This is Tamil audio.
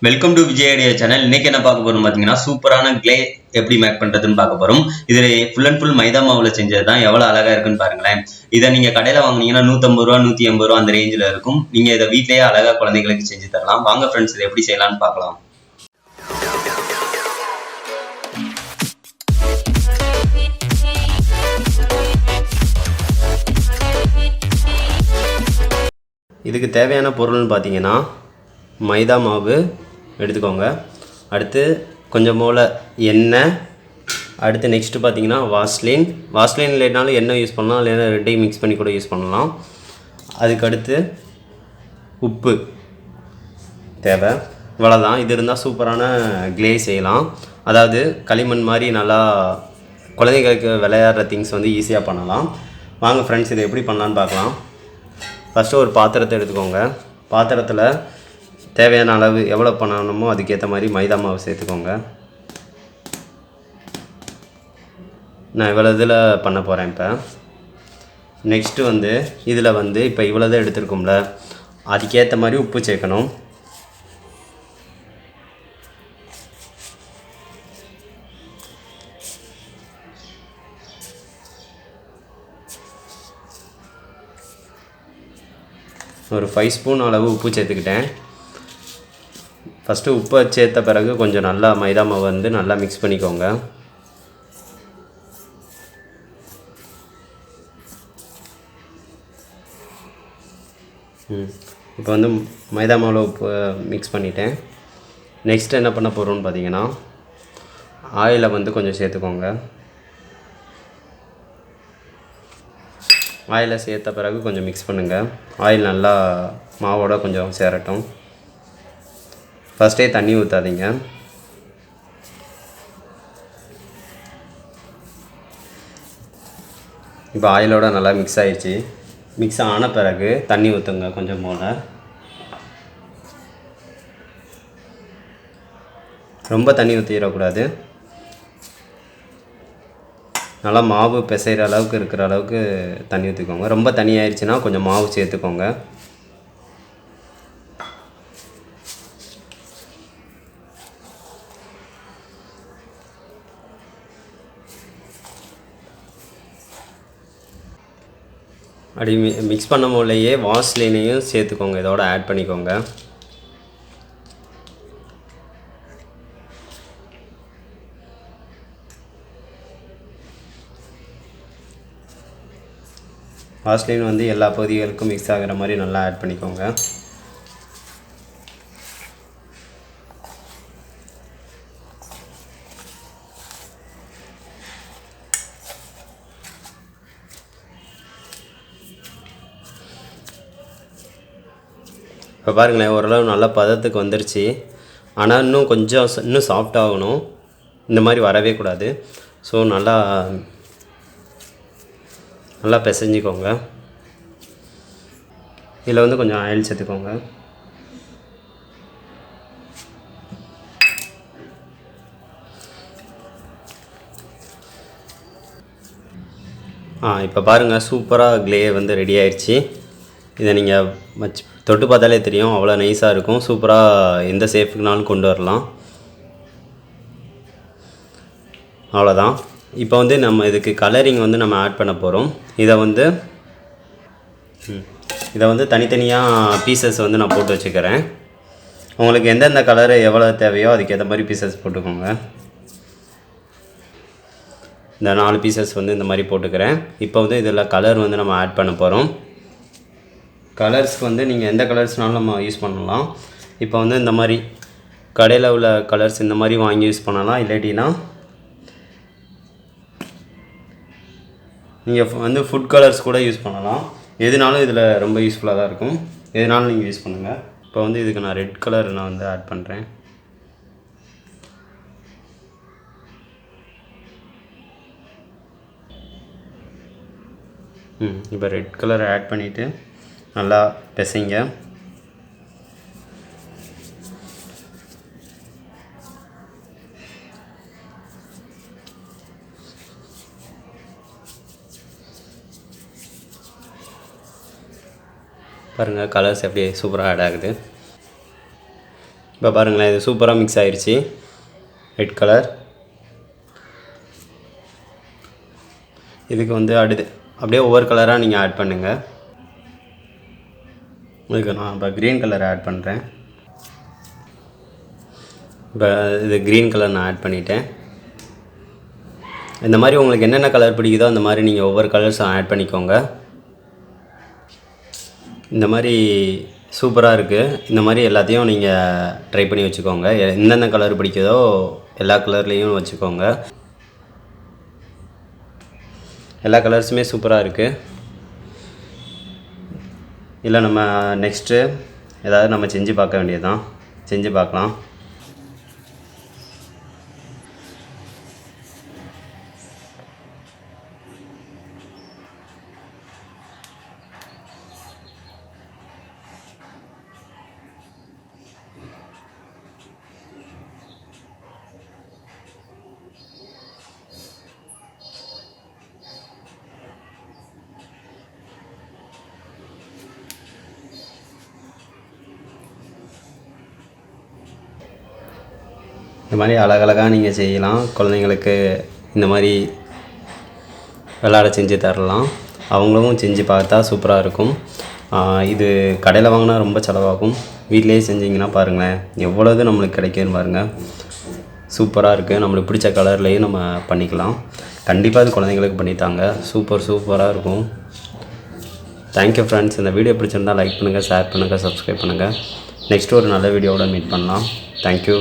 Welcome to Vijay idea channel. இன்னைக்கு என்ன பார்க்க போறோம் பார்த்தீங்கன்னா, சூப்பரான கிளே எப்படி மேக் பண்றதுன்னு பார்க்க போறோம். இது ஃபுல் அண்ட் ஃபுல் மைதா மாவுல செஞ்சது தான். எவ்வளவு அழகா இருக்குன்னு பாருங்களேன். இதை நீங்க கடையில வாங்குனீங்கன்னா 150 ரூபா 180 ரூபா அந்த ரேஞ்சில் இருக்கும். நீங்க இதை வீட்லயே அழகா குழந்தைங்களுக்கு செஞ்சு தரலாம். வாங்க ஃப்ரெண்ட்ஸ், இதை எப்படி செய்யலாம்னு பார்க்கலாம். இதுக்கு தேவையான பொருள்னு பார்த்தீங்கன்னா, மைதா மாவு எடுத்துக்கோங்க. அடுத்து கொஞ்சம் போல் எண்ணெய். அடுத்து நெக்ஸ்ட்டு பார்த்தீங்கன்னா வாஸ்லின் இல்லைனாலும் எண்ணெய் யூஸ் பண்ணலாம், இல்லைன்னா ரெண்டையும் மிக்ஸ் பண்ணி கூட யூஸ் பண்ணலாம். அதுக்கடுத்து உப்பு தேவை. இவ்வளோதான். இது இருந்தால் சூப்பரான கிளே செய்யலாம். அதாவது களிமண் மாதிரி நல்லா குழந்தைங்களுக்கு விளையாடுற திங்ஸ் வந்து ஈஸியாக பண்ணலாம். வாங்க ஃப்ரெண்ட்ஸ், இதை எப்படி பண்ணலான்னு பார்க்கலாம். ஃபஸ்ட்டு ஒரு பாத்திரத்தை எடுத்துக்கோங்க. பாத்திரத்தில் தேவையான அளவு எவ்வளோ பண்ணணுமோ அதுக்கேற்ற மாதிரி மைதா மாவு சேர்த்துக்கோங்க. நான் இவ்வளோ இதில் பண்ண போகிறேன். இப்போ நெக்ஸ்ட்டு வந்து இதில் வந்து இப்போ இவ்வளோ தான் எடுத்துருக்கோம்ல, அதுக்கேற்ற மாதிரி உப்பு சேர்க்கணும். ஒரு 5 ஸ்பூன் அளவு உப்பு சேர்த்துக்கிட்டேன். ஃபஸ்ட்டு உப்பை சேர்த்த பிறகு கொஞ்சம் நல்லா மைதா மாவு வந்து நல்லா மிக்ஸ் பண்ணிக்கோங்க. இப்போ வந்து மைதா மாவில் உப்பு மிக்ஸ் பண்ணிட்டேன். நெக்ஸ்ட்டு என்ன பண்ண போகிறோம்னு பார்த்தீங்கன்னா, ஆயிலை வந்து கொஞ்சம் சேர்த்துக்கோங்க. ஆயிலை சேர்த்த பிறகு கொஞ்சம் மிக்ஸ் பண்ணுங்கள். ஆயில் நல்லா மாவோட கொஞ்சம் சேரட்டும். ஃபஸ்ட்டே தண்ணி ஊற்றாதீங்க. இப்போ ஆயிலோட நல்லா மிக்ஸ் ஆகிடுச்சு. மிக்ஸ் ஆன பிறகு தண்ணி ஊற்றுங்க கொஞ்சம் போல். ரொம்ப தண்ணி ஊற்றிடக்கூடாது. நல்லா மாவு பிசைகிற அளவுக்கு இருக்கிற அளவுக்கு தண்ணி ஊற்றிக்கோங்க. ரொம்ப தண்ணி ஆயிடுச்சுன்னா கொஞ்சம் மாவு சேர்த்துக்கோங்க. அப்படி மிக்ஸ் பண்ண போலேயே வாஸ்லினையும் சேர்த்துக்கோங்க. இதோட ஆட் பண்ணிக்கோங்க. வாஸ்லின் வந்து எல்லா பகுதிகளுக்கும் மிக்ஸ் ஆகிற மாதிரி நல்லா ஆட் பண்ணிக்கோங்க. இப்போ பாருங்களேன், ஓரளவு நல்லா பதத்துக்கு வந்துருச்சு. ஆனால் இன்னும் சாஃப்டாகணும். இந்த மாதிரி வரவே கூடாது. ஸோ நல்லா பிசைஞ்சிக்கோங்க. இதில் வந்து கொஞ்சம் ஆயில் சேர்த்துக்கோங்க. இப்போ பாருங்கள், சூப்பராக கிளே வந்து ரெடி ஆயிடுச்சு. இதை நீங்கள் தொட்டு பார்த்தாலே தெரியும், அவ்வளோ நைஸாக இருக்கும். சூப்பராக எந்த ஷேப்புக்குனாலும் கொண்டு வரலாம். அவ்வளோதான். இப்போ வந்து நம்ம இதுக்கு கலரிங் வந்து நம்ம ஆட் பண்ண போகிறோம். இதை வந்து தனித்தனியாக பீசஸ் வந்து நான் போட்டு வச்சுக்கிறேன். உங்களுக்கு எந்தெந்த கலரு எவ்வளோ தேவையோ அதுக்கேற்ற மாதிரி பீசஸ் போட்டுக்கோங்க. இந்த 4 பீசஸ் வந்து இந்த மாதிரி போட்டுக்கிறேன். இப்போ வந்து இதில் கலர் வந்து நம்ம ஆட் பண்ண போகிறோம். கலர்ஸ்க்கு வந்து நீங்கள் எந்த கலர்ஸ்னாலும் நம்ம யூஸ் பண்ணலாம். இப்போ வந்து இந்த மாதிரி கடையில் உள்ள கலர்ஸ் இந்த மாதிரி வாங்கி யூஸ் பண்ணலாம். இல்லாட்டினா நீங்கள் வந்து ஃபுட் கலர்ஸ் கூட யூஸ் பண்ணலாம். எதுனாலும் இதில் ரொம்ப யூஸ்ஃபுல்லாக தான் இருக்கும். எதுனாலும் நீங்கள் யூஸ் பண்ணுங்கள். இப்போ வந்து இதுக்கு நான் ரெட் கலர் நான் வந்து ஆட் பண்ணுறேன். இப்போ ரெட் கலர் ஆட் பண்ணிவிட்டு நல்லா பிசைங்க. பாருங்கள் கலர்ஸ் எப்படி சூப்பராக ஆட் ஆகுது. இப்போ பாருங்களேன், இது சூப்பராக மிக்ஸ் ஆயிடுச்சு. Red colour. இதுக்கு வந்து அடுத்து அப்படியே ஒவ்வொரு கலராக நீங்கள் ஆட் பண்ணுங்கள். இதுக்கு நான் இப்போ க்ரீன் கலர் ஆட் பண்ணுறேன். இப்போ இது க்ரீன் கலர் நான் ஆட் பண்ணிட்டேன். இந்த மாதிரி உங்களுக்கு என்னென்ன கலர் பிடிக்குதோ அந்த மாதிரி நீங்கள் ஒவ்வொரு கலர்ஸும் ஆட் பண்ணிக்கோங்க. இந்த மாதிரி சூப்பராக இருக்குது. இந்த மாதிரி எல்லாத்தையும் நீங்கள் ட்ரை பண்ணி வச்சுக்கோங்க. எந்தெந்த கலர் பிடிக்குதோ எல்லா கலர்லேயும் வச்சுக்கோங்க. எல்லா கலர்ஸுமே சூப்பராக இருக்குது. இல்லை நம்ம நெக்ஸ்ட்டு ஏதாவது நம்ம செஞ்சு பார்க்க வேண்டியது தான். செஞ்சு பார்க்கலாம். இந்த மாதிரி அழகழகாக நீங்கள் செய்யலாம். குழந்தைங்களுக்கு இந்த மாதிரி விளையாட செஞ்சு தரலாம். அவங்களும் செஞ்சு பார்த்தா சூப்பராக இருக்கும். இது கடையில் வாங்கினா ரொம்ப செலவாகும். வீட்டிலேயே செஞ்சிங்கன்னா பாருங்களேன் எவ்வளோது நம்மளுக்கு கிடைக்குன்னு பாருங்கள். சூப்பராக இருக்குது. நம்மளுக்கு பிடிச்ச கலர்லேயும் நம்ம பண்ணிக்கலாம். கண்டிப்பாக இது குழந்தைங்களுக்கு பண்ணித்தாங்க. சூப்பராக இருக்கும். Thank you friends. இந்த வீடியோ பிடிச்சிருந்தால் லைக் பண்ணுங்கள், ஷேர் பண்ணுங்கள், சப்ஸ்கிரைப் பண்ணுங்கள். நெக்ஸ்ட்டு ஒரு நல்ல வீடியோவோட மீட் பண்ணலாம். தேங்க்யூ.